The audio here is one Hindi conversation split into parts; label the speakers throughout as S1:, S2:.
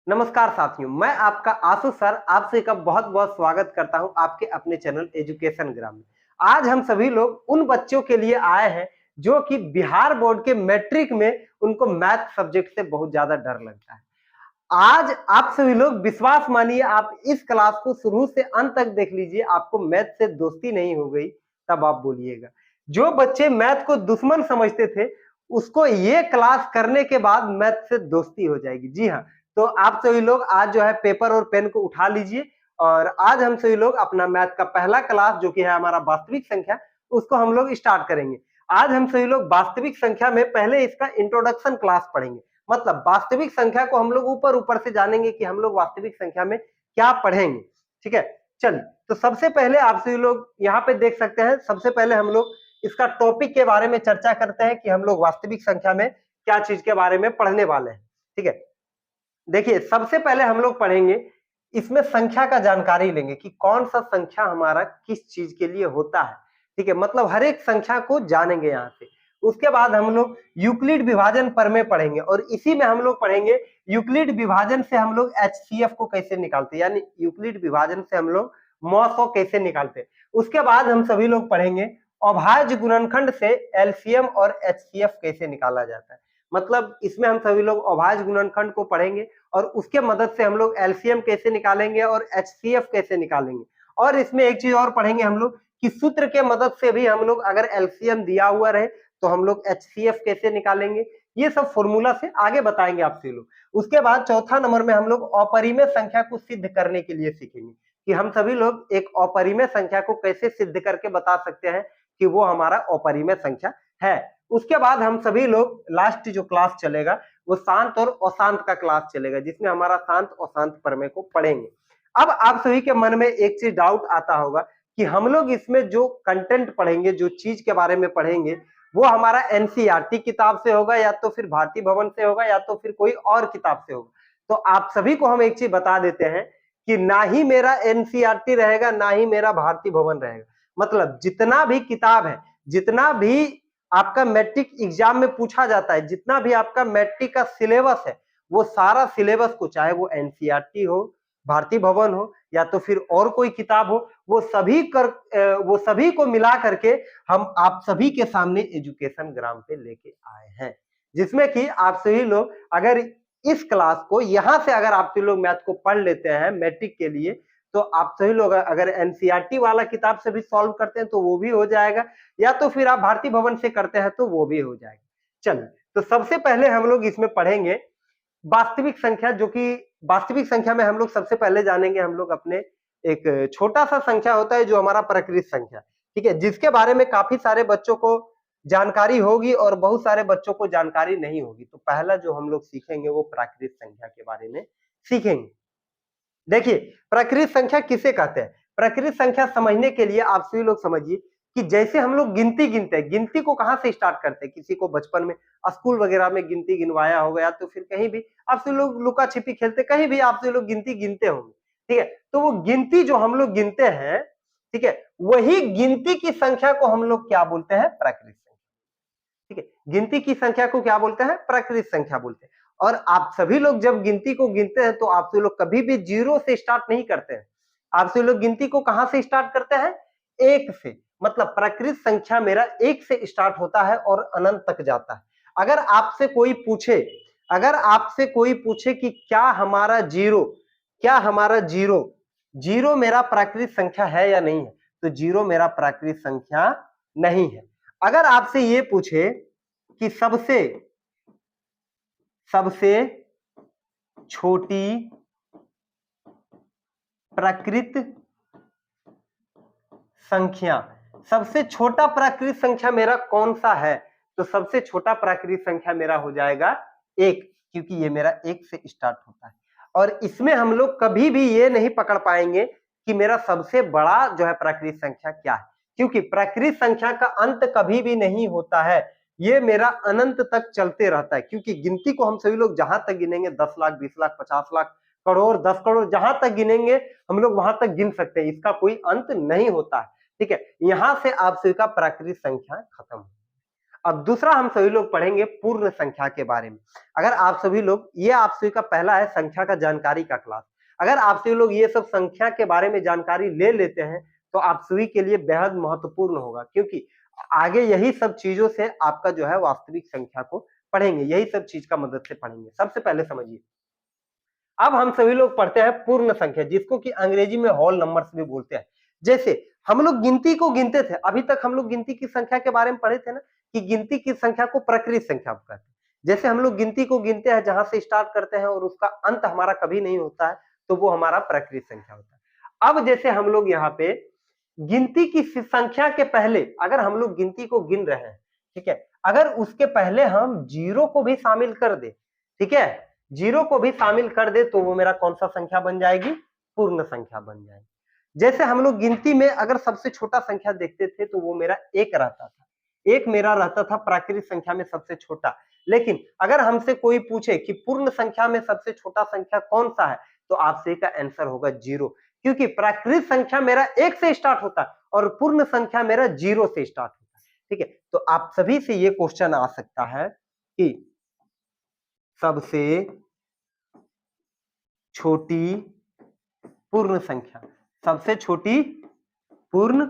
S1: नमस्कार साथियों, मैं आपका आशु सर आप सभी का बहुत बहुत स्वागत करता हूं आपके अपने चैनल एजुकेशन ग्राम में। आज हम सभी लोग उन बच्चों के लिए आए हैं जो कि बिहार बोर्ड के मैट्रिक में उनको मैथ सब्जेक्ट से बहुत ज्यादा डर लगता है। आज आप सभी लोग विश्वास मानिए, आप इस क्लास को शुरू से अंत तक देख लीजिए, आपको मैथ से दोस्ती नहीं हो गई तब आप बोलिएगा। जो बच्चे मैथ को दुश्मन समझते थे उसको ये क्लास करने के बाद मैथ से दोस्ती हो जाएगी। जी हाँ, तो आप सभी लोग आज जो है पेपर और पेन को उठा लीजिए और आज हम सभी लोग अपना मैथ का पहला क्लास जो कि है हमारा वास्तविक संख्या, उसको हम लोग स्टार्ट करेंगे। आज हम सभी लोग वास्तविक संख्या में पहले इसका इंट्रोडक्शन क्लास पढ़ेंगे। मतलब वास्तविक संख्या को हम लोग ऊपर ऊपर से जानेंगे कि हम लोग वास्तविक संख्या में क्या पढ़ेंगे। ठीक है, चलिए तो सबसे पहले आप सभी लोग यहाँ पे देख सकते हैं। सबसे पहले हम लोग इसका टॉपिक के बारे में चर्चा करते हैं कि हम लोग वास्तविक संख्या में क्या चीज के बारे में पढ़ने वाले हैं। ठीक है, देखिए सबसे पहले हम लोग पढ़ेंगे, इसमें संख्या का जानकारी लेंगे कि कौन सा संख्या हमारा किस चीज के लिए होता है। ठीक है, मतलब हर एक संख्या को जानेंगे यहाँ से। उसके बाद हम लोग यूक्लिड विभाजन प्रमेय पढ़ेंगे और इसी में हम लोग पढ़ेंगे यूक्लिड विभाजन से हम लोग एचसीएफ को कैसे निकालते हैं, यानी यूक्लिड विभाजन से हम लोग मॉस को कैसे निकालते हैं। उसके बाद हम सभी लोग पढ़ेंगे अभाज्य गुणनखंड से एलसीएम और एचसीएफ कैसे निकाला जाता है। मतलब इसमें हम सभी लोग अभाज्य गुणनखंड को पढ़ेंगे और उसके मदद से हम लोग एलसीएम कैसे निकालेंगे और एचसीएफ कैसे निकालेंगे। और इसमें एक चीज और पढ़ेंगे हम लोग कि सूत्र के मदद से भी हम लोग अगर एलसीएम दिया हुआ रहे तो हम लोग एचसीएफ कैसे निकालेंगे। ये सब फॉर्मूला से आगे बताएंगे आपसे लोग। उसके बाद चौथा नंबर में हम लोग अपरिमेय संख्या को सिद्ध करने के लिए सीखेंगे कि हम सभी लोग एक अपरिमेय संख्या को कैसे सिद्ध करके बता सकते हैं कि वो हमारा अपरिमेय संख्या है। उसके बाद हम सभी लोग लास्ट जो क्लास चलेगा वो शांत और अशांत का क्लास चलेगा, जिसमें हमारा शांत अशांत प्रमेय को पढ़ेंगे। अब आप सभी के मन में एक चीज डाउट आता होगा कि हम लोग इसमें जो कंटेंट पढ़ेंगे, जो चीज के बारे में पढ़ेंगे, वो हमारा एनसीईआरटी किताब से होगा या तो फिर भारती भवन से होगा या तो फिर कोई और किताब से होगा। तो आप सभी को हम एक चीज बता देते हैं कि ना ही मेरा एनसीईआरटी रहेगा ना ही मेरा भारती भवन रहेगा। मतलब जितना भी किताब है, जितना भी आपका मैट्रिक एग्जाम में पूछा जाता है, जितना भी आपका मैट्रिक का सिलेबस है, वो सारा सिलेबस को, चाहे वो एनसीईआरटी हो, भारती भवन हो या तो फिर और कोई किताब हो, वो सभी को मिला करके हम आप सभी के सामने एजुकेशन ग्राम पे लेके आए हैं। जिसमें कि आप सभी लोग अगर इस क्लास को यहां से अगर आप सभी लोग मैथ को पढ़ लेते हैं मैट्रिक के लिए, तो आप सभी लोग अगर एनसीईआरटी वाला किताब से भी सॉल्व करते हैं तो वो भी हो जाएगा, या तो फिर आप भारती भवन से करते हैं तो वो भी हो जाएगा। चलिए, तो सबसे पहले हम लोग इसमें पढ़ेंगे वास्तविक संख्या, जो कि वास्तविक संख्या में हम लोग सबसे पहले जानेंगे हम लोग अपने एक छोटा सा संख्या होता है जो हमारा प्रकृत संख्या। ठीक है, जिसके बारे में काफी सारे बच्चों को जानकारी होगी और बहुत सारे बच्चों को जानकारी नहीं होगी। तो पहला जो हम लोग सीखेंगे वो प्राकृत संख्या के बारे में सीखेंगे। देखिए प्रकृत संख्या किसे कहते हैं। प्रकृत संख्या समझने के लिए आप सभी लोग समझिए कि जैसे हम लोग गिनती गिनते हैं, गिनती को कहां से स्टार्ट करते हैं। किसी को बचपन में स्कूल वगैरह में गिनती गिनवाया हो गया, तो फिर कहीं भी आप सभी लोग लुका छिपी खेलते, कहीं भी आप सभी लोग गिनती गिनते होंगे। ठीक है, तो वो गिनती जो हम लोग गिनते हैं, ठीक है, वही गिनती की संख्या को हम लोग क्या बोलते हैं, प्रकृत संख्या। ठीक है, गिनती की संख्या को क्या बोलते हैं, प्रकृत संख्या बोलते हैं। और आप सभी लोग जब गिनती को गिनते हैं तो आप सभी लोग कभी भी जीरो से स्टार्ट नहीं करते हैं। आप सभी लोग गिनती को कहां से स्टार्ट करते हैं, एक से। मतलब प्रकृत संख्या मेरा एक से स्टार्ट होता है और अनंत तक जाता है। अगर आपसे कोई पूछे, अगर आपसे कोई पूछे कि क्या हमारा जीरो, क्या हमारा जीरो, जीरो मेरा प्राकृत संख्या है या नहीं है, तो जीरो मेरा प्राकृत संख्या नहीं है। अगर आपसे ये पूछे कि सबसे सबसे छोटी प्राकृत संख्या, सबसे छोटा प्राकृत संख्या मेरा कौन सा है, तो सबसे छोटा प्राकृत संख्या मेरा हो जाएगा एक, क्योंकि ये मेरा एक से स्टार्ट होता है। और इसमें हम लोग कभी भी ये नहीं पकड़ पाएंगे कि मेरा सबसे बड़ा जो है प्राकृत संख्या क्या है, क्योंकि प्राकृत संख्या का अंत कभी भी नहीं होता है। ये मेरा अनंत तक चलते रहता है, क्योंकि गिनती को हम सभी लोग जहां तक गिनेंगे 10 लाख 20 लाख 50 लाख करोड़ 10 करोड़ जहां तक गिनेंगे हम लोग वहां तक गिन सकते हैं, इसका कोई अंत नहीं होता है। ठीक है, यहां से आप सभी का प्राकृत संख्या खत्म। अब दूसरा हम सभी लोग पढ़ेंगे पूर्ण संख्या के बारे में। अगर आप सभी लोग, ये आप सभी का पहला है संख्या का जानकारी का क्लास। अगर आप सभी लोग ये सब संख्या के बारे में जानकारी ले लेते हैं तो आप सभी के लिए बेहद महत्वपूर्ण होगा, क्योंकि आगे यही सब चीजों से आपका जो है वास्तविक संख्या को पढ़ेंगे, यही सब चीज का मदद से पढ़ेंगे। सबसे पहले समझिए, अब हम सभी लोग पढ़ते हैं पूर्ण संख्या, जिसको कि अंग्रेजी में होल नंबर्स भी बोलते हैं। जैसे हम लोग गिनती को गिनते थे, अभी तक हम लोग गिनती की संख्या के बारे में पढ़े थे ना, कि गिनती की संख्या को प्रकृत संख्या कहते हैं। जैसे हम लोग गिनती को गिनते हैं, जहां से स्टार्ट करते हैं और उसका अंत हमारा कभी नहीं होता है, तो वो हमारा प्रकृत संख्या होता है। अब जैसे हम लोग यहाँ पे गिनती की संख्या के पहले अगर हम लोग गिनती को गिन रहे हैं, ठीक है, अगर उसके पहले हम जीरो को भी शामिल कर दे, ठीक है, जीरो को भी शामिल कर दे, तो वो मेरा कौन सा संख्या बन जाएगी? पूर्ण संख्या बन जाएगी। जैसे हम लोग गिनती में अगर सबसे छोटा संख्या देखते थे तो वो मेरा एक रहता था, एक मेरा रहता था प्राकृत संख्या में सबसे छोटा। लेकिन अगर हमसे कोई पूछे कि पूर्ण संख्या में सबसे छोटा संख्या कौन सा है, तो आपसे का आंसर होगा जीरो, क्योंकि प्राकृत संख्या मेरा एक से स्टार्ट होता है और पूर्ण संख्या मेरा जीरो से स्टार्ट होता है। ठीक है, तो आप सभी से ये क्वेश्चन आ सकता है कि सबसे छोटी पूर्ण संख्या, सबसे छोटी पूर्ण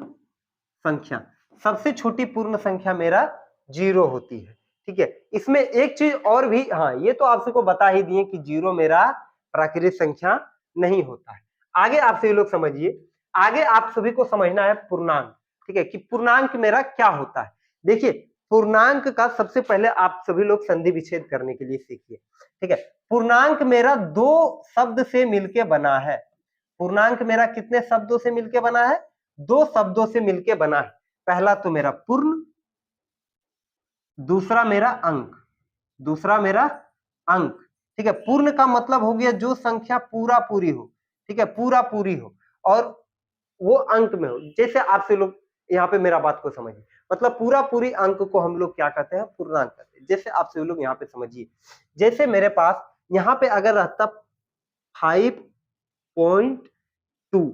S1: संख्या, सबसे छोटी पूर्ण संख्या मेरा जीरो होती है। ठीक है, इसमें एक चीज और भी, हाँ ये तो आप सबको बता ही दिए कि जीरो मेरा प्राकृत संख्या नहीं होता है। आगे आप सभी लोग समझिए, आगे आप सभी को समझना है पूर्णांक। ठीक है, कि पूर्णांक मेरा क्या होता है। देखिए, पूर्णांक का सबसे पहले आप सभी लोग संधि विच्छेद करने के लिए सीखिए। ठीक है, पूर्णांक मेरा दो शब्द से मिलके बना है। पूर्णांक मेरा कितने शब्दों से मिलके बना है? दो शब्दों से मिलके बना है। पहला तो मेरा पूर्ण, दूसरा मेरा अंक, दूसरा मेरा अंक। ठीक है, पूर्ण का मतलब हो गया जो संख्या पूरा पूरी हो, ठीक है, पूरा पूरी हो और वो अंक में हो। जैसे आपसे लोग यहाँ पे मेरा बात को समझिए, मतलब पूरा पूरी अंक को हम लोग क्या कहते हैं? पूर्णांक कहते हैं। जैसे आप सभी लोग यहाँ पे समझिए, जैसे मेरे पास यहाँ पे अगर रहता 5.2,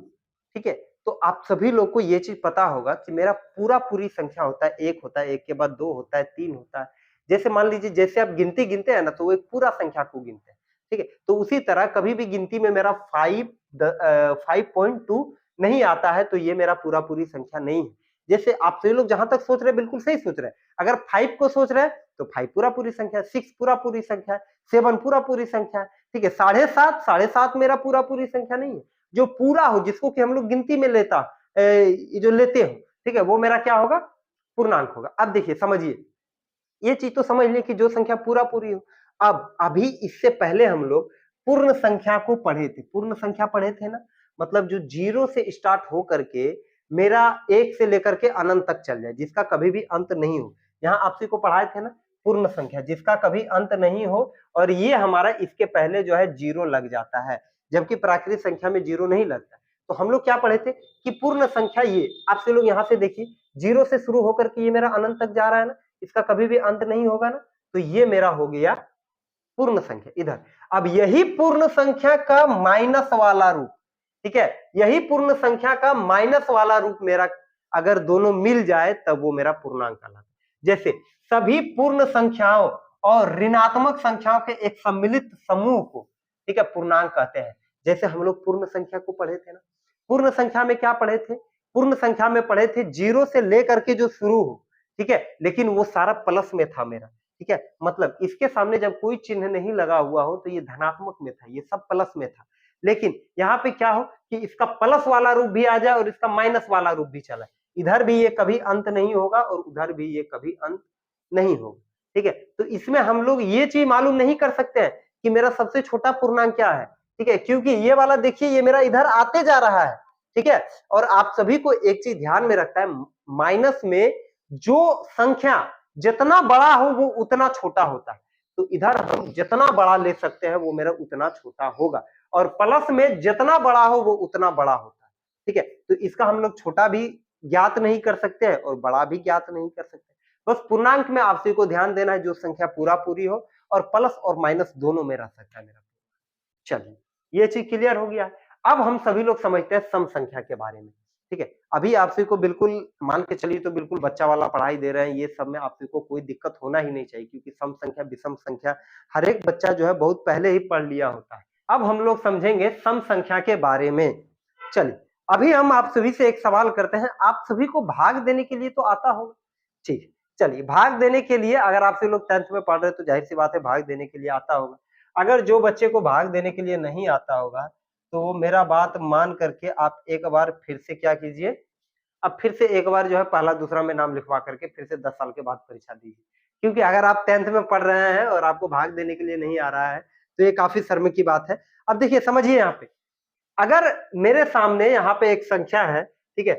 S1: ठीक है, तो आप सभी लोग को ये चीज पता होगा कि मेरा पूरा पूरी संख्या होता है, एक होता है, एक के बाद दो होता है, तीन होता है। जैसे मान लीजिए, जैसे आप गिनती गिनते हैं ना, तो वो एक पूरा संख्या को गिनते हैं। ठीक है, तो उसी तरह कभी भी गिनती में मेरा 5.2 नहीं आता है, तो ये मेरा पूरा पूरी संख्या नहीं है। जैसे आप सभी लोग जहां तक सोच रहे हैं बिल्कुल सही सोच रहे हैं। अगर 5 को सोच रहे हैं तो 5 पूरा पूरी संख्या, 6 पूरा पूरी संख्या, 7 पूरा पूरी संख्या। ठीक है, 7.5 मेरा पूरा पूरी संख्या नहीं है। जो पूरा हो, जिसको कि हम लोग गिनती में जो लेते हो, ठीक है, वो मेरा क्या होगा? पूर्णांक होगा। अब देखिए समझिए, ये चीज तो समझ लिया कि जो संख्या पूरा पूरी हो। अब अभी इससे पहले हम लोग पूर्ण संख्या को पढ़े थे, पूर्ण संख्या पढ़े थे ना, मतलब जो जीरो से स्टार्ट हो करके मेरा एक से लेकर के अनंत तक चल जाए, जिसका कभी भी अंत नहीं हो। यहाँ आपसे को पढ़ाए थे ना, पूर्ण संख्या जिसका कभी अंत नहीं हो, और ये हमारा इसके पहले जो है जीरो लग जाता है, जबकि प्राकृत संख्या में जीरो नहीं लगता। तो हम लोग क्या पढ़े थे कि पूर्ण संख्या, ये आपसे लोग यहाँ से देखिए, जीरो से शुरू होकर के ये मेरा अनंत तक जा रहा है ना, इसका कभी भी अंत नहीं होगा ना, तो ये मेरा हो गया पूर्ण संख्या। इधर अब यही पूर्ण संख्या का माइनस वाला रूप, ठीक है, यही पूर्ण संख्या का माइनस वाला रूप मेरा अगर दोनों मिल जाए तब वो मेरा पूर्णांक कहलाता है। जैसे सभी पूर्ण संख्याओं और ऋणात्मक संख्याओं के एक सम्मिलित समूह को, ठीक है, पूर्णांक कहते हैं। जैसे हम लोग पूर्ण संख्या को पढ़े थे ना, पूर्ण संख्या में क्या पढ़े थे? पूर्ण संख्या में पढ़े थे जीरो से लेकर के जो शुरू हो, ठीक है, लेकिन वो सारा प्लस में था मेरा। ठीक है, मतलब इसके सामने जब कोई चिन्ह नहीं लगा हुआ हो तो ये धनात्मक में था, ये सब प्लस में था। लेकिन यहाँ पे क्या हो कि इसका प्लस वाला रूप भी आ जाए और इसका माइनस वाला रूप भी चला, इधर भी ये कभी अंत नहीं होगा और उधर भी ये कभी अंत नहीं होगा। ठीक है, तो इसमें हम लोग ये चीज मालूम नहीं कर सकते हैं कि मेरा सबसे छोटा पूर्णांक क्या है। ठीक है, क्योंकि ये वाला देखिए, ये मेरा इधर आते जा रहा है। ठीक है, और आप सभी को एक चीज ध्यान में रखता है, माइनस में जो संख्या जितना बड़ा हो वो उतना छोटा होता है। तो इधर हम जितना बड़ा ले सकते हैं वो मेरा उतना छोटा होगा, और प्लस में जितना बड़ा हो वो उतना बड़ा होता है। ठीक है, तो इसका हम लोग छोटा भी ज्ञात नहीं कर सकते हैं और बड़ा भी ज्ञात नहीं कर सकते। बस पूर्णांक में आप सभी को ध्यान देना है, जो संख्या पूरा पूरी हो और प्लस और माइनस दोनों में रह सकता है मेरा। चलिए, ये चीज क्लियर हो गया। अब हम सभी लोग समझते हैं सम संख्या के बारे में। ठीक है। अभी आप सभी को बिल्कुल मान के चलिए तो बिल्कुल बच्चा वाला पढ़ाई दे रहे हैं, ये सब में आप सभी को कोई दिक्कत होना ही नहीं चाहिए, क्योंकि सम संख्या विषम संख्या हर एक बच्चा जो है बहुत पहले ही पढ़ लिया होता है। अब हम लोग समझेंगे सम संख्या के बारे में। चलिए, अभी हम आप सभी से एक सवाल करते हैं, आप सभी को भाग देने के लिए तो आता होगा, ठीक है। चलिए, भाग देने के लिए अगर आप सभी लोग 10th में पढ़ रहे हैं तो जाहिर सी बात है भाग देने के लिए आता होगा। अगर जो बच्चे को भाग देने के लिए नहीं आता होगा तो मेरा बात मान करके आप एक बार फिर से क्या कीजिए, अब फिर से एक बार जो है पहला दूसरा में नाम लिखवा करके फिर से 10 साल के बाद परीक्षा दीजिए। क्योंकि अगर आप 10th में पढ़ रहे हैं और आपको भाग देने के लिए नहीं आ रहा है तो ये काफी शर्म की बात है। अब देखिए, समझिए यहाँ पे, अगर मेरे सामने यहाँ पे एक संख्या है, ठीक है,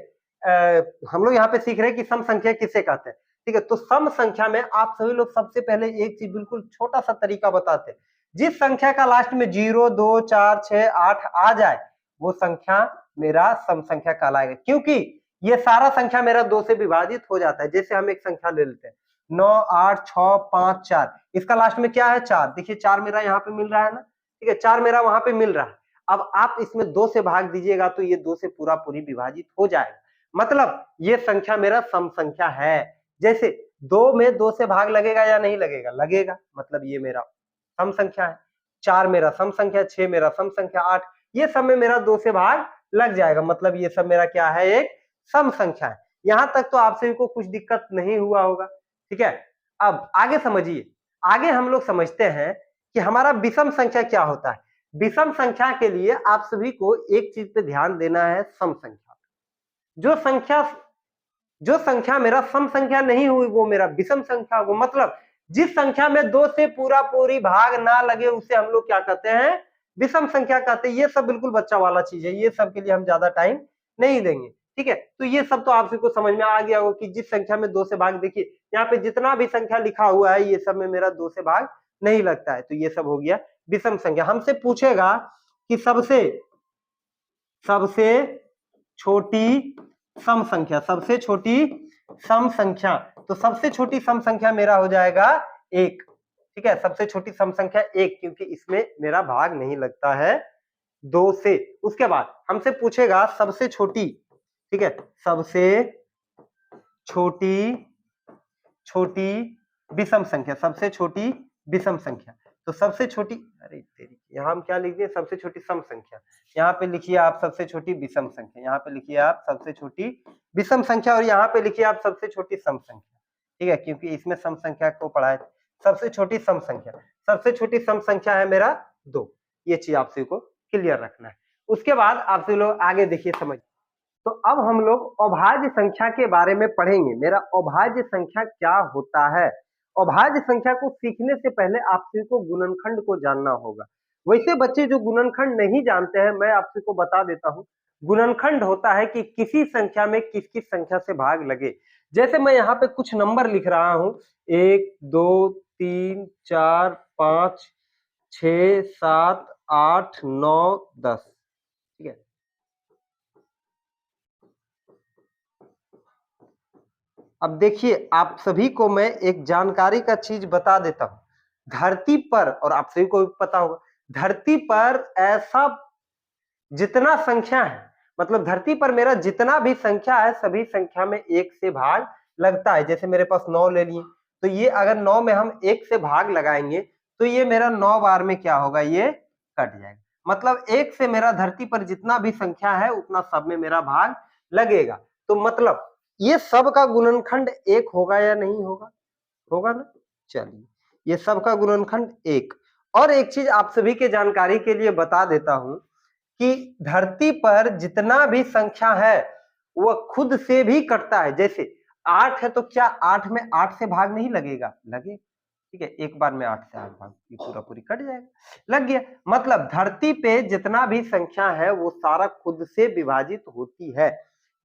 S1: हम लोग यहाँ पे सीख रहे हैं कि सम संख्या किसे कहते हैं, ठीक है। तो सम संख्या में आप सभी लोग सबसे पहले एक चीज बिल्कुल छोटा सा तरीका बताते हैं, जिस संख्या का लास्ट में 0, 2, 4, 6, 8 आ जाए वो संख्या मेरा सम संख्या कहलाएगा, क्योंकि ये सारा संख्या मेरा 2 से विभाजित हो जाता है। जैसे हम एक संख्या ले लेते हैं 9, 8, 6, 5, 4, इसका लास्ट में क्या है 4, देखिए 4 मेरा यहाँ पे मिल रहा है ना, ठीक है, 4 मेरा वहां पे मिल रहा है। अब आप इसमें 2 से भाग दीजिएगा तो ये 2 से पूरा पूरी विभाजित हो जाएगा, मतलब ये संख्या मेरा सम संख्या है। जैसे 2 में 2 से भाग लगेगा या नहीं लगेगा, लगेगा, मतलब ये मेरा सम संख्या है। 4 मेरा सम संख्या, 6 मेरा सम संख्या, 8 ये सब में मेरा 2 से भाग लग जाएगा, मतलब ये सब मेरा क्या है, एक सम संख्या है। यहां तक तो आप सभी को कुछ दिक्कत नहीं हुआ होगा, ठीक है। अब आगे समझिए, आगे हम लोग समझते हैं कि हमारा विषम संख्या क्या होता है। विषम संख्या के लिए आप सभी को एक चीज पे ध्यान देना है, सम संख्या। जो संख्या मेरा सम संख्या नहीं हुई वो मेरा विषम संख्या होगा, मतलब जिस संख्या में 2 से पूरा पूरी भाग ना लगे उसे हम लोग क्या कहते हैं, विषम संख्या कहते हैं। ये सब बिल्कुल बच्चा वाला चीज है, ये सब के लिए हम ज्यादा टाइम नहीं देंगे, ठीक है। तो ये सब तो आप सबको समझ में आ गया होगा कि जिस संख्या में 2 से भाग, देखिए यहाँ पे जितना भी संख्या लिखा हुआ है ये सब में मेरा 2 से भाग नहीं लगता है, तो ये सब हो गया विषम संख्या। हमसे पूछेगा कि सबसे छोटी सम संख्या, सबसे छोटी सम संख्या, तो सबसे छोटी सम संख्या मेरा हो जाएगा 1, ठीक है। सबसे छोटी सम संख्या 1, क्योंकि इसमें मेरा भाग नहीं लगता है 2 से। उसके बाद हमसे पूछेगा सबसे छोटी, ठीक है, सबसे छोटी विषम संख्या, सबसे छोटी विषम संख्या, तो सबसे छोटी, अरे तेरी, यहाँ हम क्या लिख दिए, सबसे छोटी सम संख्या, यहाँ पे लिखिए आप सबसे छोटी विषम संख्या, यहाँ पे लिखिए आप सबसे छोटी विषम संख्या, और यहाँ पे लिखिए आप सबसे छोटी सम संख्या, ठीक है, क्योंकि इसमें सम संख्या को पढ़ाए। सबसे छोटी सम संख्या, सबसे छोटी सम संख्या है मेरा 2, ये चीज आप सभी को क्लियर रखना है। उसके बाद आप सभी लोग आगे देखिए, समझ। तो अब हम लोग अभाज्य संख्या के बारे में पढ़ेंगे। मेरा अभाज्य संख्या क्या होता है। अभाज्य संख्या को सीखने से पहले आप सभी को गुणनखंड को जानना होगा। वैसे बच्चे जो गुणनखंड नहीं जानते हैं, मैं आप सभी को बता देता हूं। गुणनखंड होता है कि किसी संख्या में किस किस संख्या से भाग लगे। जैसे मैं यहाँ पे कुछ नंबर लिख रहा हूं, 1, 2, 3, 4, 5, 6, 7, 8, 9, 10, ठीक है। अब देखिए, आप सभी को मैं एक जानकारी का चीज बता देता हूं। धरती पर, और आप सभी को भी पता होगा, धरती पर ऐसा जितना संख्या है, मतलब धरती पर मेरा जितना भी संख्या है सभी संख्या में 1 से भाग लगता है। जैसे मेरे पास 9 ले लिए, तो ये अगर 9 में हम 1 से भाग लगाएंगे तो ये मेरा 9 बार में क्या होगा, ये कट जाएगा। मतलब 1 से मेरा धरती पर जितना भी संख्या है उतना सब में मेरा भाग लगेगा। तो मतलब ये सब का गुणनखंड 1 होगा या नहीं होगा, होगा ना। चलिए, ये सब का गुणनखंड 1। और एक चीज आप सभी के जानकारी के लिए बता देता हूं कि धरती पर जितना भी संख्या है वह खुद से भी कटता है। जैसे 8 है तो क्या 8 में 8 से भाग नहीं लगेगा, लगे, ठीक है। एक बार में 8 से 8 भाग, ये पूरा पूरी कट जाएगा, लग गया। मतलब धरती पे जितना भी संख्या है वो सारा खुद से विभाजित होती है।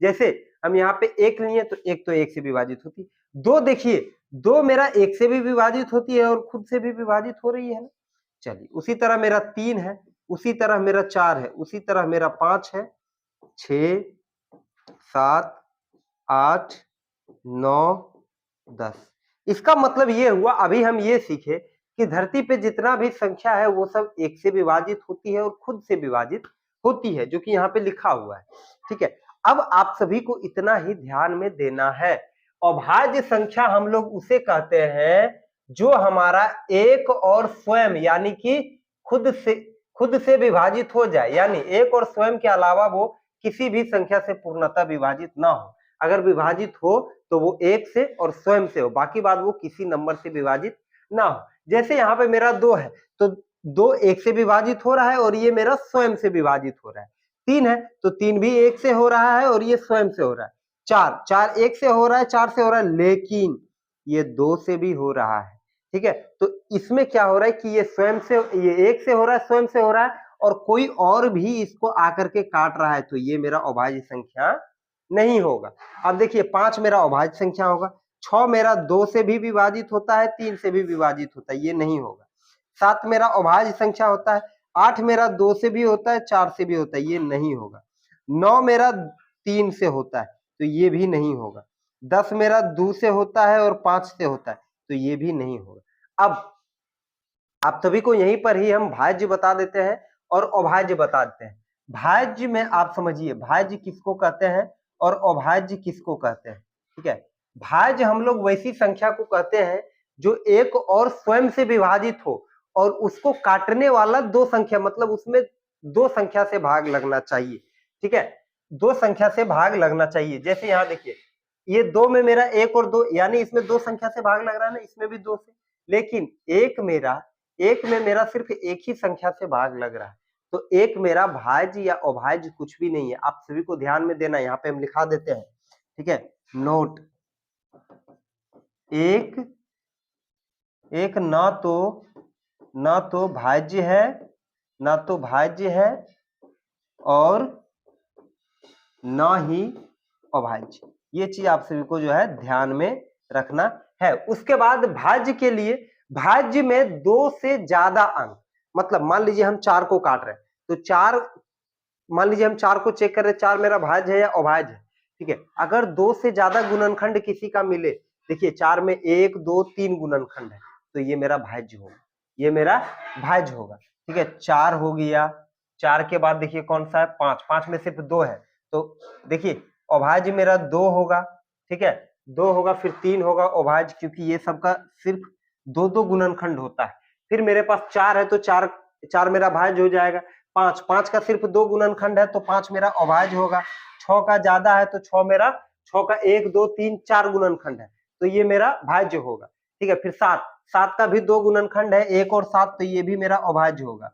S1: जैसे हम यहाँ पे 1 लिए तो 1 तो 1 से विभाजित होती है। 2 देखिए, 2 मेरा 1 से भी विभाजित होती है और खुद से भी विभाजित हो रही है ना। चलिए, उसी तरह मेरा 3 है, उसी तरह मेरा 4 है, उसी तरह मेरा 5 है, 6, 7, 8, 9, 10। इसका मतलब ये हुआ, अभी हम ये सीखे कि धरती पे जितना भी संख्या है वो सब 1 से विभाजित होती है और खुद से विभाजित होती है, जो कि यहाँ पे लिखा हुआ है, ठीक है। अब आप सभी को इतना ही ध्यान में देना है, अभाज्य संख्या हम लोग उसे कहते हैं जो हमारा एक और स्वयं यानी कि खुद से विभाजित हो जाए, यानी एक और स्वयं के अलावा वो किसी भी संख्या से पूर्णतः विभाजित ना हो। अगर विभाजित हो तो वो एक से और स्वयं से हो, बाकी बात वो किसी नंबर से विभाजित ना हो। जैसे यहाँ पे मेरा 2 है तो 2 एक से विभाजित हो रहा है और ये मेरा स्वयं से विभाजित हो रहा है। 3 है तो 3 भी एक से हो रहा है और ये स्वयं से हो रहा है। 4 एक से हो रहा है, 4 से हो रहा है, लेकिन ये 2 से भी हो रहा है। ठीक है, तो इसमें क्या हो रहा है कि ये स्वयं से, ये एक से हो रहा है, स्वयं से हो रहा है और कोई और भी इसको आकर के काट रहा है, तो ये मेरा अभाज्य संख्या नहीं होगा। अब देखिए 5 मेरा अभाज्य संख्या होगा, 6 मेरा 2 से भी विभाजित होता है, 3 से भी विभाजित होता है, ये नहीं होगा। 7 मेरा अभाज्य संख्या होता है, 8 मेरा 2 से भी होता है, 4 से भी होता है, ये नहीं होगा। 9 मेरा 3 से होता है तो ये भी नहीं होगा। 10 मेरा 2 से होता है और 5 से होता है तो ये भी नहीं होगा। अब आप सभी को यहीं पर ही हम भाज्य बता देते हैं और अभाज्य बता देते हैं। भाज्य में आप समझिए भाज्य किसको कहते हैं और अभाज्य किसको कहते हैं। ठीक है, भाज्य हम लोग वैसी संख्या को कहते हैं जो एक और स्वयं से विभाजित हो और उसको काटने वाला दो संख्या, मतलब उसमें दो संख्या से भाग लगना चाहिए। ठीक है, दो संख्या से भाग लगना चाहिए। जैसे यहाँ देखिए ये 2 में मेरा 1 और 2, यानी इसमें दो संख्या से भाग लग रहा है ना, इसमें भी 2 से, लेकिन एक में मेरा सिर्फ एक ही संख्या से भाग लग रहा है, तो एक मेरा भाज्य या अभाज्य कुछ भी नहीं है। आप सभी को ध्यान में देना, यहाँ पे हम लिखा देते हैं। ठीक है, नोट, एक ना तो भाज्य है और ना ही अभाज्य। ये चीज आप सभी को जो है ध्यान में रखना है। उसके बाद भाज्य के लिए, भाज्य में 2 से ज्यादा अंक, मतलब मान लीजिए हम 4 को काट रहे हैं तो 4, मान लीजिए हम 4 को चेक कर रहे हैं, 4 मेरा भाज्य है या अभाज्य है। ठीक है, अगर 2 से ज्यादा गुणनखंड किसी का मिले, देखिए 4 में 1 2 3 गुणनखंड है तो ये मेरा भाज्य होगा, ये मेरा भाज्य होगा। ठीक है, 4 हो गया, 4 के बाद देखिए कौन सा है, 5 में सिर्फ 2 है तो देखिए अभाज्य मेरा 2 होगा। ठीक है, 2 होगा, फिर 3 होगा अभाज्य, क्योंकि ये सबका सिर्फ 2 गुणनखंड होता है। फिर मेरे पास 4 है तो 4 मेरा भाज्य हो जाएगा। 5 का सिर्फ 2 गुणनखंड है तो 5 मेरा अभाज्य होगा। 6 का ज्यादा है तो 6 का 1 2 3 4 गुणनखंड है तो ये मेरा भाज्य होगा। ठीक है, फिर 7 का भी 2 गुणनखंड है, 1 और 7, तो ये भी मेरा अभाज्य होगा।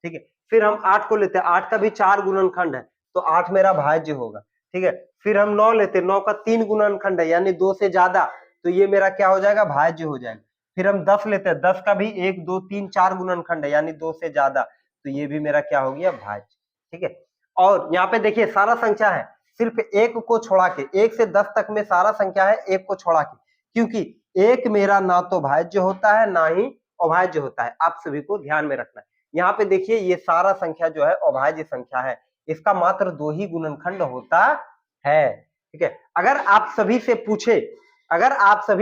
S1: ठीक है, फिर हम 8 को लेते हैं, 8 का भी 4 गुणनखंड है तो 8 मेरा भाज्य होगा। ठीक है, फिर हम 9 लेते हैं, 9 का 3 गुणनखंड है यानी 2 से ज्यादा, तो ये मेरा क्या हो जाएगा, भाज्य हो जाएगा। फिर हम 10 लेते हैं, 10 का भी 1 2 3 4 गुणनखंड है यानी 2 से ज्यादा, तो ये भी मेरा क्या हो गया, भाज्य। ठीक है, और यहाँ पे देखिए सारा संख्या है, सिर्फ एक को छोड़ा के, 1 से 10 तक में सारा संख्या है एक को छोड़ा के, क्योंकि एक मेरा ना तो भाज्य होता है ना ही अभाज्य होता है। आप सभी को ध्यान में रखना है। यहाँ पे देखिए ये सारा संख्या जो है अभाज्य संख्या है, इसका मात्र 2 ही गुणनखंड होता है। ठीक है, अगर आप सभी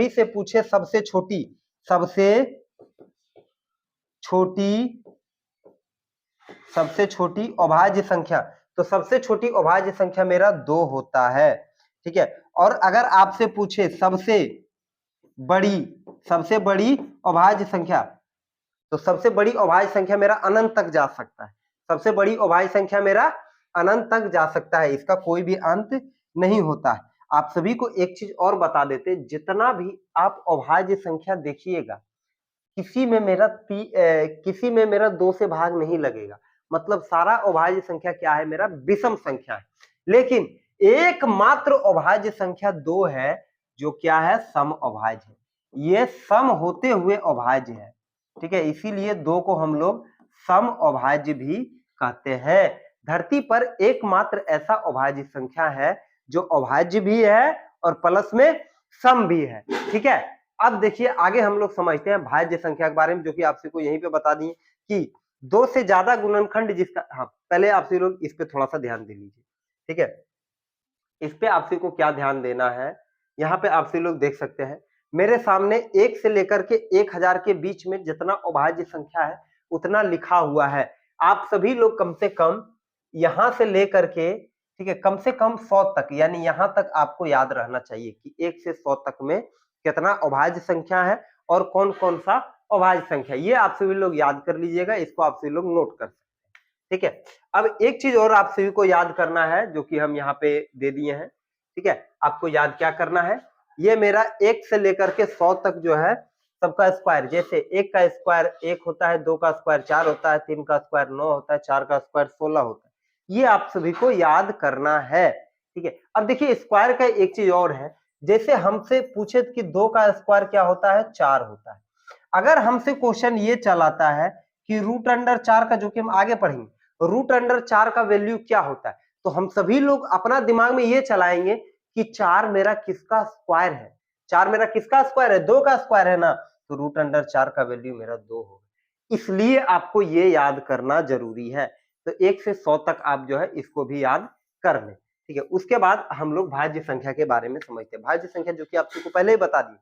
S1: से पूछे सबसे छोटी अभाज्य संख्या, तो सबसे छोटी अभाज्य संख्या मेरा 2 होता है। ठीक है, और अगर आपसे पूछे सबसे बड़ी अभाज्य संख्या, तो सबसे बड़ी अभाज्य संख्या मेरा अनंत तक जा सकता है। सबसे बड़ी अभाज्य संख्या मेरा अनंत तक जा सकता है, इसका कोई भी अंत नहीं होता है। आप सभी को एक चीज और बता देते, जितना भी आप अभाज्य संख्या देखिएगा, किसी में मेरा 2 से भाग नहीं लगेगा, मतलब सारा अभाज्य संख्या क्या है, मेरा विषम संख्या है। लेकिन एकमात्र अभाज्य संख्या 2 है जो क्या है, सम अभाज्य है। ये सम होते हुए अभाज्य है। ठीक है, इसीलिए 2 को हम लोग सम अभाज्य भी कहते हैं। धरती पर एकमात्र ऐसा अभाज्य संख्या है जो अभाज्य भी है और प्लस में सम भी है। ठीक है, अब देखिए आगे हम लोग समझते हैं भाज्य संख्या के बारे में, जो कि आप सबको यहीं पे बता दिए कि 2 से ज्यादा गुणनखंड जिसका, हाँ पहले आप सभी लोग इस पे थोड़ा सा ध्यान दे लीजिए। ठीक है, इस पे आप सभी को क्या ध्यान देना है, यहाँ पे आप सभी लोग देख सकते हैं मेरे सामने 1 से लेकर के 1000 के बीच में जितना अभाज्य संख्या है उतना लिखा हुआ है। आप सभी लोग कम से कम यहां से लेकर के ठीक है, कम से कम 100 तक, यानी यहां तक आपको याद रहना चाहिए कि 1 से 100 तक में कितना अभाज्य संख्या है और कौन कौन सा अभाज्य संख्या, ये आप सभी लोग याद कर लीजिएगा, इसको आप सभी लोग नोट कर सकते हैं। ठीक है, अब एक चीज और आप सभी को याद करना है जो कि हम यहाँ पे दे दिए हैं। ठीक है, आपको याद क्या करना है, ये मेरा 1 से लेकर के 100 तक जो है सबका स्क्वायर, जैसे 1 का स्क्वायर 1 होता है, 2 का स्क्वायर 4 होता है, 3 का स्क्वायर 9 होता है, 4 का स्क्वायर 16 होता है, ये आप सभी को याद करना है। ठीक है, अब देखिए स्क्वायर का एक चीज और है, जैसे हमसे पूछे कि 2 का स्क्वायर क्या होता है, 4 होता है। अगर हमसे क्वेश्चन ये चलाता है कि रूट अंडर 4 का, जो कि हम आगे पढ़ेंगे, रूट अंडर 4 का वैल्यू क्या होता है, तो हम सभी लोग अपना दिमाग में ये चलाएंगे कि 4 मेरा किसका स्क्वायर है, 4 मेरा किसका स्क्वायर है, 2 का स्क्वायर है ना, तो रूट अंडर 4 का वैल्यू मेरा 2 होगा। इसलिए आपको ये याद करना जरूरी है। तो 1 से 100 तक आप जो है इसको भी याद कर लें। ठीक है, उसके बाद हम लोग भाज्य संख्या के बारे में समझते हैं। भाज्य संख्या जो कि आप सबको पहले ही बता दी,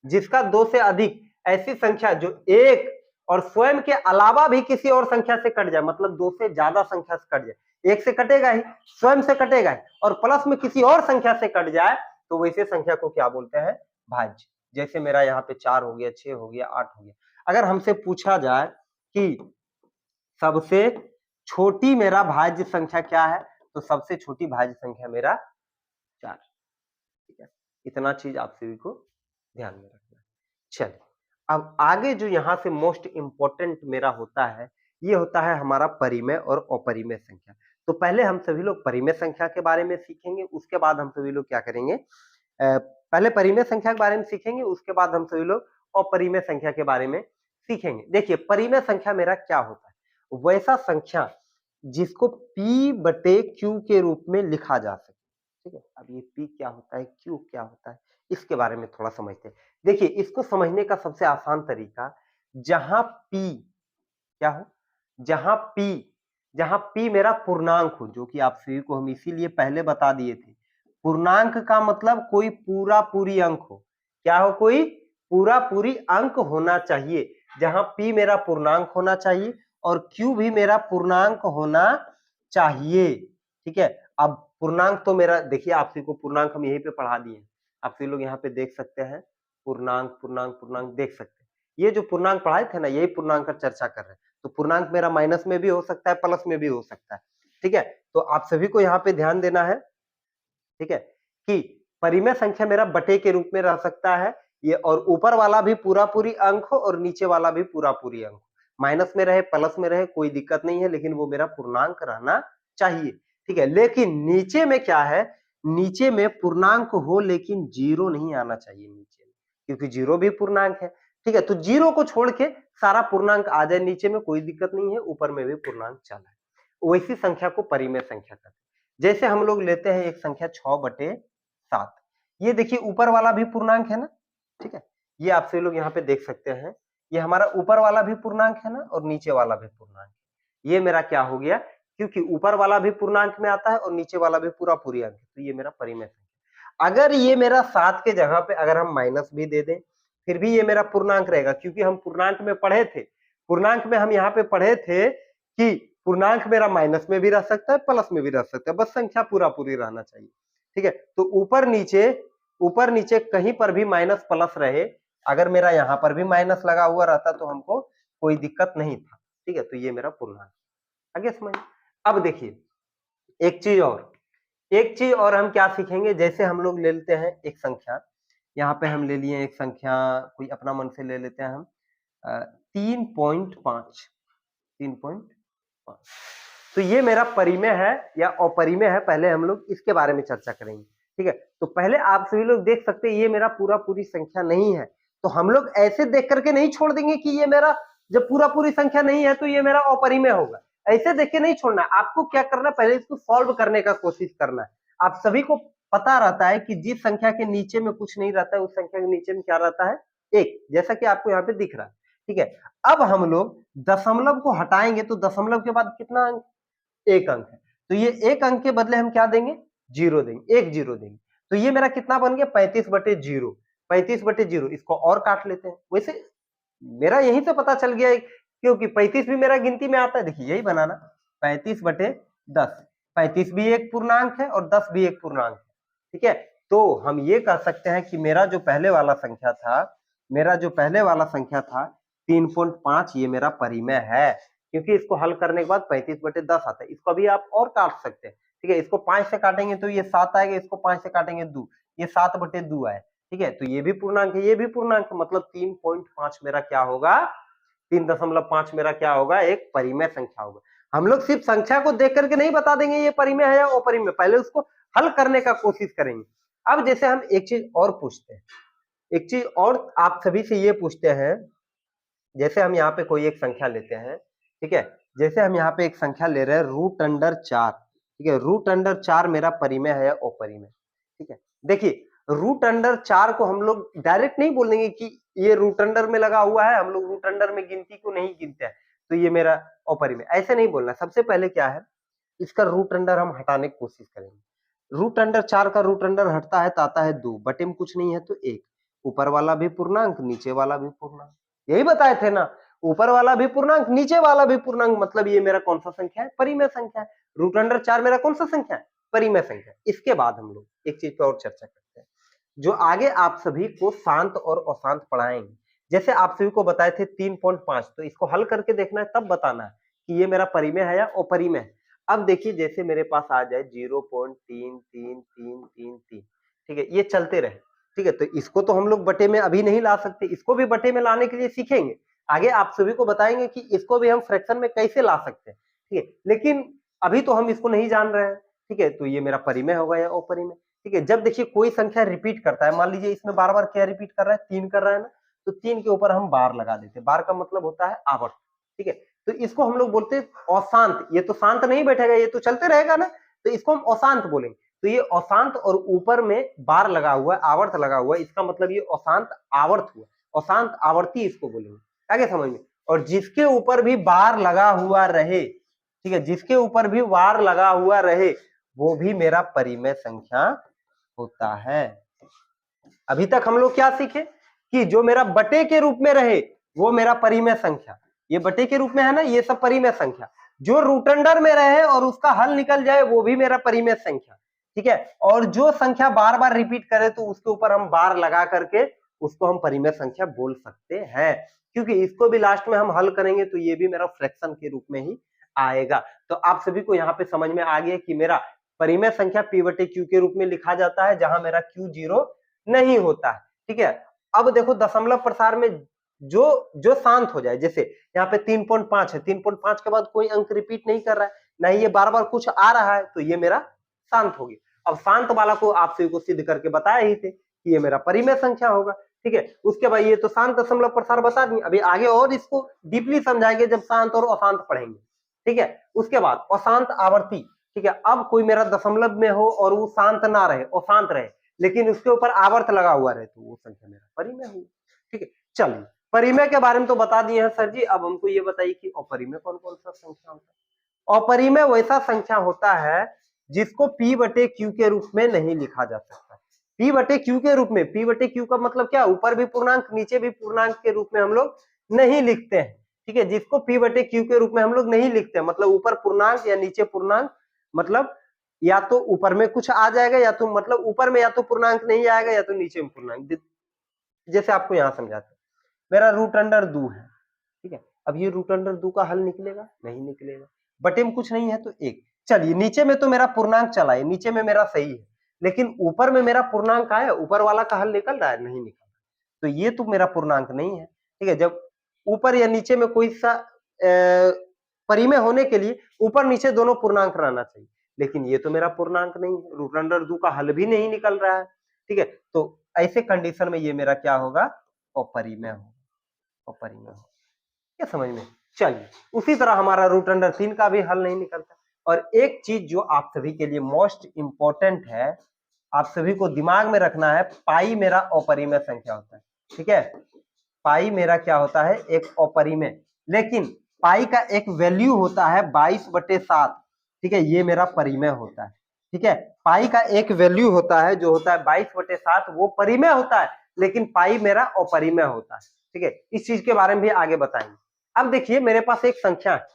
S1: जिसका 2 से अधिक, ऐसी संख्या जो एक और स्वयं के अलावा भी किसी और संख्या से कट जाए, मतलब 2 से ज्यादा संख्या से कट जाए, एक से कटेगा ही, स्वयं से कटेगा ही, और प्लस में किसी और संख्या से कट जाए, तो वैसे संख्या को क्या बोलते हैं, भाज्य। जैसे मेरा यहाँ पे 4 हो गया, 6 हो गया, 8 हो गया। अगर हमसे पूछा जाए कि सबसे छोटी मेरा भाज्य संख्या क्या है, तो सबसे छोटी भाज्य संख्या मेरा 4। ठीक है, इतना चीज आप सभी को ध्यान में रखना है। चलिए, अब आगे जो यहाँ से मोस्ट इंपॉर्टेंट मेरा होता है, ये होता है हमारा परिमेय और अपरिमेय संख्या। तो पहले हम सभी लोग परिमेय संख्या के बारे में सीखेंगे, उसके बाद हम सभी लोग क्या करेंगे, पहले परिमेय संख्या के बारे में सीखेंगे, उसके बाद हम सभी लोग अपरिमेय संख्या के बारे में सीखेंगे। देखिए परिमेय संख्या मेरा क्या होता है, वैसा संख्या जिसको P बटे Q के रूप में लिखा जा सके। ठीक है, अब ये P क्या होता है, Q क्या होता है, इसके बारे में थोड़ा समझते हैं। देखिए इसको समझने का सबसे आसान तरीका, जहां P क्या हो, जहां P मेरा पूर्णांक हो, जो कि आप सभी को हम इसीलिए पहले बता दिए थे, पूर्णांक का मतलब कोई पूरा पूरी अंक हो, क्या हो, कोई पूरा पूरी अंक होना चाहिए। जहां P मेरा पूर्णांक होना चाहिए और Q भी मेरा पूर्णांक होना चाहिए। ठीक है, अब पूर्णांक तो मेरा, देखिए आप सभी को पूर्णांक हम यहीं पे पढ़ा दिए, आप सभी लोग यहाँ पे देख सकते हैं, पूर्णांक पूर्णांक पूर्णांक देख सकते हैं। ये जो पूर्णांक पढ़ाए थे ना, यही पूर्णांक का चर्चा कर रहे हैं। तो पूर्णांक मेरा माइनस में भी हो सकता है, प्लस में भी हो सकता है। ठीक है, तो आप सभी को यहाँ पे ध्यान देना है। ठीक है, कि परिमेय संख्या मेरा बटे के रूप में रह सकता है ये, और ऊपर वाला भी पूरा पूरी अंक हो और नीचे वाला भी पूरा पूरी अंक हो, माइनस में रहे प्लस में रहे कोई दिक्कत नहीं है, लेकिन वो मेरा पूर्णांक रहना चाहिए। ठीक है, लेकिन नीचे में क्या है, नीचे में पूर्णांक हो लेकिन जीरो नहीं आना चाहिए नीचे में, क्योंकि जीरो भी पूर्णांक है। ठीक है, तो जीरो को छोड़ के सारा पूर्णांक आ जाए नीचे में, कोई दिक्कत नहीं है, ऊपर में भी पूर्णांक चला है, वैसी संख्या को परिमेय संख्या कहते हैं। जैसे हम लोग लेते हैं एक संख्या 6/7, ये देखिए ऊपर वाला भी पूर्णांक है ना। ठीक है, ये आप सभी लोग यहाँ पे देख सकते हैं, ये हमारा ऊपर वाला भी पूर्णांक है ना और नीचे वाला भी पूर्णांक है। ये मेरा क्या हो गया, क्योंकि ऊपर वाला भी पूर्णांक में आता है और नीचे वाला भी पूरा पूरी अंक है, तो ये मेरा परिमेय संख्या। अगर ये मेरा 7 के जगह पे अगर हम माइनस भी दे दें, फिर भी ये मेरा पूर्णांक रहेगा, क्योंकि हम पूर्णांक में पढ़े थे, पूर्णांक में हम यहाँ पे पढ़े थे कि पूर्णांक मेरा माइनस में भी रह सकता है, प्लस में भी रह सकता है, बस संख्या पूरा पूरी रहना चाहिए। ठीक है, तो ऊपर नीचे कहीं पर भी माइनस प्लस रहे, अगर मेरा यहाँ पर भी माइनस लगा हुआ रहता तो हमको कोई दिक्कत नहीं था। ठीक है, तो ये मेरा पूर्णांक, आगे समझ। अब देखिए एक चीज और हम क्या सीखेंगे, जैसे हम लोग ले लेते हैं एक संख्या, यहाँ पे हम ले लिए एक संख्या, कोई अपना मन से ले लेते हैं हम 3.5, 3.5, तो ये मेरा परिमेय है या अपरिमेय है, पहले हम लोग इसके बारे में चर्चा करेंगे। ठीक है, तो पहले आप सभी लोग देख सकते हैं ये मेरा पूरा पूरी संख्या नहीं है, तो हम लोग ऐसे देख करके नहीं छोड़ देंगे कि ये मेरा, जब पूरा पूरी संख्या नहीं है तो ये मेरा अपरिमेय होगा, ऐसे देख के नहीं छोड़ना। आपको क्या करना है, पहले इसको सॉल्व करने का कोशिश करना है। आप सभी को पता रहता है कि जिस संख्या के नीचे में कुछ नहीं रहता है, उस संख्या के नीचे में क्या रहता है, एक, जैसा कि आपको यहाँ पे दिख रहा है। ठीक है, अब हम लोग दशमलव को हटाएंगे तो दशमलव के बाद कितना अंक, एक अंक है, तो ये एक अंक के बदले हम क्या देंगे, जीरो देंगे, एक जीरो देंगे, तो ये मेरा कितना बन गया, 35/0, 35/0, इसको और काट लेते हैं। वैसे मेरा यहीं से पता चल गया, क्योंकि 35 भी मेरा गिनती में आता है, देखिए यही बनाना, 35/10, 35 भी एक पूर्णांक है और 10 भी एक पूर्णांक है। ठीक है, तो हम ये कह सकते हैं कि मेरा जो पहले वाला संख्या था 3.5 ये मेरा परिमेय है, क्योंकि इसको हल करने के बाद 35/10 आता है। इसको अभी आप और काट सकते हैं। ठीक है, इसको 5 से काटेंगे तो ये 7 आएगा, इसको 5 से काटेंगे 2, ये 7/2 आए। ठीक है, तो ये भी पूर्णांक है, ये भी पूर्णांक है, मतलब 3.5 मेरा क्या होगा, 3.5 मेरा क्या होगा, एक परिमेय संख्या होगा। हम लोग सिर्फ संख्या को देख करके नहीं बता देंगे ये परिमेय है या अपरिमेय, पहले उसको हल करने का कोशिश करेंगे। अब जैसे हम एक चीज और पूछते हैं, एक चीज और आप सभी से ये पूछते हैं, जैसे हम यहाँ पे कोई एक संख्या लेते हैं। ठीक है, जैसे हम यहाँ पे एक संख्या ले रहे हैं √4। ठीक है, √4 मेरा परिमेय है या अपरिमेय। ठीक है, देखिए √4 को हम लोग डायरेक्ट नहीं बोलेंगे कि ये रूट अंडर में लगा हुआ है, हम लोग रूट अंडर में गिनती को नहीं गिनते हैं तो ये मेरा अपरिमेय, ऐसे नहीं बोलना। सबसे पहले क्या है, इसका रूट अंडर हम हटाने की कोशिश करेंगे। √4 का रूट अंडर हटता है तो आता है 2, बटे में कुछ नहीं है तो 1, ऊपर वाला भी पूर्णांक नीचे वाला भी पूर्णांक, यही बताए थे ना, ऊपर वाला भी पूर्णांक नीचे वाला भी पूर्णांक, मतलब ये मेरा कौन सा संख्या है, परिमेय संख्या है। √4 मेरा कौन सा संख्या है, परिमेय संख्या। इसके बाद हम लोग एक चीज पर और चर्चा करते हैं, जो आगे आप सभी को शांत और अशांत पढ़ाएंगे। जैसे आप सभी को बताए थे 3.5, तो इसको हल करके देखना है, तब बताना है कि ये मेरा परिमेय है या अपरिमेय है। अब देखिए जैसे मेरे पास आ जाए 0.3333, ठीक है, ये चलते रहे। ठीक है, तो इसको तो हम लोग बटे में अभी नहीं ला सकते, इसको भी बटे में लाने के लिए सीखेंगे। आगे आप सभी को बताएंगे कि इसको भी हम फ्रैक्शन में कैसे ला सकते हैं। ठीक है, लेकिन अभी तो हम इसको नहीं जान रहे हैं। ठीक है, तो ये मेरा परिमेय होगा या अपरिमेय। ठीक है, जब देखिए कोई संख्या रिपीट करता है, मान लीजिए इसमें बार बार क्या रिपीट कर रहा है, 3 कर रहा है ना, तो 3 के ऊपर हम बार लगा देते हैं। बार का मतलब होता है आवर्त। ठीक है, तो इसको हम लोग बोलते हैं अशांत। ये तो शांत नहीं बैठेगा, ये तो चलते रहेगा ना, तो इसको हम अशांत बोलेंगे। तो ये अशांत और ऊपर में बार लगा हुआ है, आवर्त लगा हुआ है, इसका मतलब ये अशांत आवर्त हुआ, अशांत आवर्ती इसको बोलेंगे। आगे समझ में। और जिसके ऊपर भी बार लगा हुआ रहे, ठीक है, जिसके ऊपर भी बार लगा हुआ रहे, वो भी मेरा परिमेय संख्या होता है। अभी तक हम लोग क्या सीखे कि जो मेरा बटे के रूप में रहे वो मेरा परिमेय संख्या, ये बटे के रूप में है ना, ये सब परिमेय संख्या। जो रूट अंडर में रहे और उसका हल निकल जाए वो भी मेरा परिमेय संख्या। ठीक है, और जो संख्या बार बार रिपीट करे तो उसके ऊपर हम बार लगा करके उसको हम परिमेय संख्या बोल सकते हैं, क्योंकि इसको भी लास्ट में हम हल करेंगे तो ये भी मेरा फ्रैक्शन के रूप में ही आएगा। तो आप सभी को यहाँ पे समझ में आ गया कि मेरा परिमेय संख्या p/q के रूप में लिखा जाता है जहां मेरा q 0 नहीं होता है। ठीक है, अब देखो दशमलव प्रसार में जो शांत हो जाए, जैसे यहाँ पे 3.5 है, 3.5 के बाद कोई अंक रिपीट नहीं कर रहा है, ना ये बार बार कुछ आ रहा है, तो ये मेरा शांत हो गया। अब शांत वाला को आप सभी को सिद्ध करके बताया ही थे कि ये मेरा परिमेय संख्या होगा। ठीक है, उसके बाद ये तो शांत दशमलव प्रसार बता दिए, अभी आगे और इसको डीपली समझाएंगे जब शांत और अशांत पढ़ेंगे। ठीक है, उसके बाद अशांत आवर्ती। ठीक है, अब कोई मेरा दशमलव में हो और वो शांत ना रहे, अशांत रहे, लेकिन उसके ऊपर आवर्त लगा हुआ रहे, तो वो संख्या मेरा परिमेय हुई। ठीक है, चलिए परिमेय के बारे में तो बता दिए हैं सर जी, अब हमको ये बताइए कि अपरिमेय कौन कौन सा संख्या होता है। अपरिमेय वैसा संख्या होता है जिसको p/q के रूप में नहीं लिखा जा सकता। p/q के रूप में, p/q का मतलब क्या, ऊपर भी पूर्णांक नीचे भी पूर्णांक के रूप में हम लोग नहीं लिखते हैं। ठीक है, जिसको p/q के रूप में हम लोग नहीं लिखते हैं, मतलब ऊपर पूर्णांक या नीचे पूर्णांक, मतलब या तो ऊपर में कुछ आ जाएगा या तो मतलब ऊपर में या तो पूर्णांक नहीं आएगा या तो नीचे में पूर्णांक। जैसे आपको यहां समझाते हैं, मेरा √2 है। ठीक है, अब ये √2 का हल निकलेगा, नहीं निकलेगा, बटे में कुछ नहीं है तो 1। चलिए नीचे में तो मेरा पूर्णांक चला है, नीचे में मेरा सही है, लेकिन ऊपर में मेरा पूर्णांक आया, ऊपर वाला का हल निकल रहा है, नहीं निकल रहा, तो ये तो मेरा पूर्णांक नहीं है। ठीक है, जब ऊपर या नीचे में कोई सा परिमेय होने के लिए ऊपर नीचे दोनों पूर्णांक रहना चाहिए, लेकिन ये तो मेरा पूर्णांक नहीं है, √2 का हल भी नहीं निकल रहा है। ठीक है, तो ऐसे कंडीशन में ये मेरा क्या होगा, अपरिमेय होगा, अपरिमेय होगा। क्या समझ में। चलिए उसी तरह हमारा √3 का भी हल नहीं निकलता। और एक चीज जो आप सभी के लिए मोस्ट इंपॉर्टेंट है, आप सभी को दिमाग में रखना है, पाई मेरा अपरिमेय संख्या होता है। ठीक है, पाई मेरा क्या होता है, एक अपरिमेय, लेकिन पाई का एक वैल्यू होता है 22/7। ठीक है, ये मेरा परिमेय होता है। ठीक है, पाई का एक वैल्यू होता है जो होता है 22/7, वो परिमेय होता है, लेकिन पाई मेरा अपरिमेय होता है। ठीक है, इस चीज के बारे में भी आगे बताएंगे। अब देखिए मेरे पास एक संख्या है,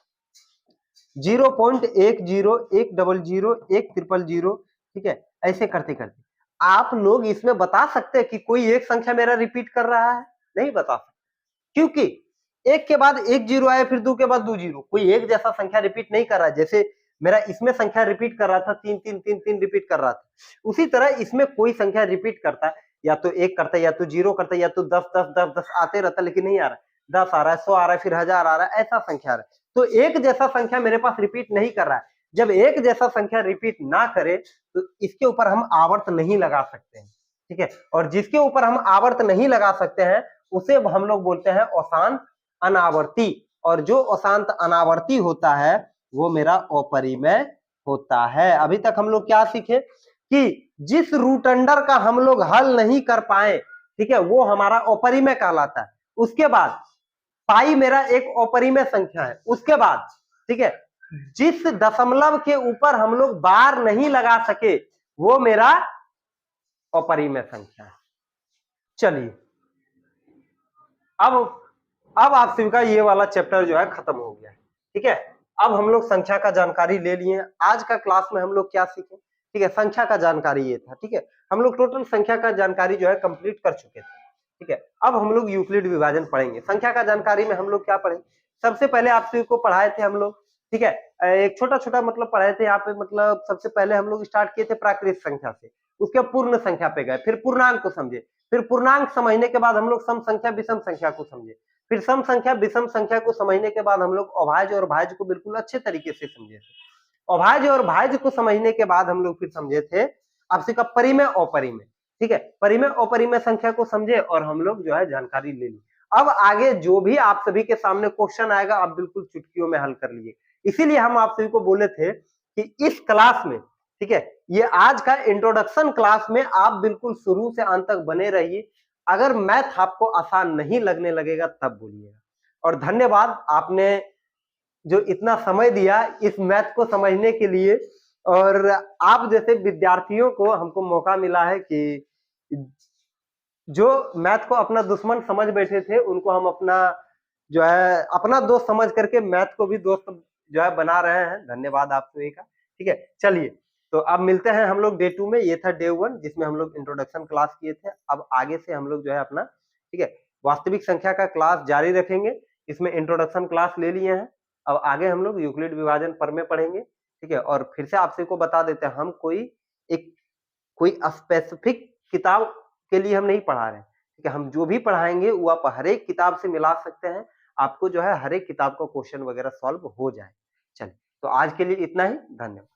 S1: 0.10101000 ठीक है, ऐसे करते करते आप लोग इसमें बता सकते हैं कि कोई एक संख्या मेरा रिपीट कर रहा है? नहीं बता सकते, क्योंकि एक के बाद एक जीरो आया, फिर दो के बाद दो जीरो, कोई एक जैसा संख्या रिपीट नहीं कर रहा है। जैसे मेरा इसमें संख्या रिपीट कर रहा था, तीन तीन तीन तीन रिपीट कर रहा था, उसी तरह इसमें कोई संख्या रिपीट करता है, या तो एक करता है, या तो जीरो करता है, या तो 10 आते रहता, लेकिन नहीं आ रहा है। 10 आ रहा है, 100 आ रहा है, फिर 1000 आ रहा है, ऐसा संख्या आ रहा है। तो एक जैसा संख्या मेरे पास रिपीट नहीं कर रहा है। जब एक जैसा संख्या रिपीट ना करे तो इसके ऊपर हम आवर्त नहीं लगा सकते हैं, ठीक है। और जिसके ऊपर हम आवर्त नहीं लगा सकते हैं उसे हम लोग बोलते हैं अशांत अनावर्ती, और जो अशांत अनावर्ती होता है वो मेरा अपरिमेय होता है। अभी तक हम लोग क्या सीखे कि जिस रूट अंडर का हम लोग हल नहीं कर पाए, ठीक है, वो हमारा अपरिमेय कहलाता है। उसके बाद पाई मेरा एक अपरिमेय संख्या है। उसके बाद ठीक है, जिस दशमलव के ऊपर हम लोग बार नहीं लगा सके वो मेरा अपरिमेय संख्या है। चलिए, अब आप सभी का ये वाला चैप्टर जो है खत्म हो गया है, ठीक है। अब हम लोग संख्या का जानकारी ले लिए। आज का क्लास में हम लोग क्या सीखे, ठीक है, संख्या का जानकारी ये था, ठीक है। हम लोग टोटल संख्या का जानकारी जो है कंप्लीट कर चुके थे, ठीक है। अब हम लोग यूक्लिड विभाजन पढ़ेंगे। संख्या का जानकारी में हम लोग क्या पढ़े, सबसे पहले आप सभी को पढ़ाए थे हम लोग, ठीक है, एक छोटा छोटा मतलब पढ़ाए थे यहाँ पे। मतलब सबसे पहले हम लोग स्टार्ट किए थे प्राकृत संख्या से, उसके पूर्ण संख्या पे गए, फिर पूर्णांक को समझे, फिर पूर्णांक समझने के बाद हम लोग सम संख्या विषम संख्या को समझे, फिर सम संख्या विषम संख्या को समझने के बाद हम लोग अभाज्य और भाज्य को बिल्कुल अच्छे तरीके से समझे थे। अभाज्य और भाज्य को समझने के बाद हम लोग फिर समझे थे आपसे का परिमेय अपरिमेय, ठीक है, परिमेय अपरिमेय संख्या को समझे और हम लोग जो है जानकारी ले ली। अब आगे जो भी आप सभी के सामने क्वेश्चन आएगा आप बिल्कुल चुटकियों में हल कर लिए। इसीलिए हम आप सभी को बोले थे कि इस क्लास में, ठीक है, ये आज का इंट्रोडक्शन क्लास में आप बिल्कुल शुरू से अंत तक बने रहिए। अगर मैथ आपको आसान नहीं लगने लगेगा तब बोलिएगा। और धन्यवाद, आपने जो इतना समय दिया इस मैथ को समझने के लिए, और आप जैसे विद्यार्थियों को हमको मौका मिला है कि जो मैथ को अपना दुश्मन समझ बैठे थे उनको हम अपना जो है अपना दोस्त समझ करके मैथ को भी दोस्त जो है बना रहे हैं। धन्यवाद आप सभी का, ठीक है। चलिए, तो अब मिलते हैं हम लोग डे 2 में। ये था डे 1 जिसमें हम लोग इंट्रोडक्शन क्लास किए थे। अब आगे से हम लोग जो है अपना, ठीक है, वास्तविक संख्या का क्लास जारी रखेंगे। इसमें इंट्रोडक्शन क्लास ले लिए हैं, अब आगे हम लोग यूक्लिड विभाजन प्रमेय पढ़ेंगे, ठीक है। और फिर से आप सभी को बता देते हैं, हम कोई स्पेसिफिक किताब के लिए हम नहीं पढ़ा रहे हैं, ठीक है। हम जो भी पढ़ाएंगे वो आप हर एक किताब से मिला सकते हैं, आपको जो है हर एक किताब का क्वेश्चन वगैरह सॉल्व हो जाए। चलिए, तो आज के लिए इतना ही, धन्यवाद।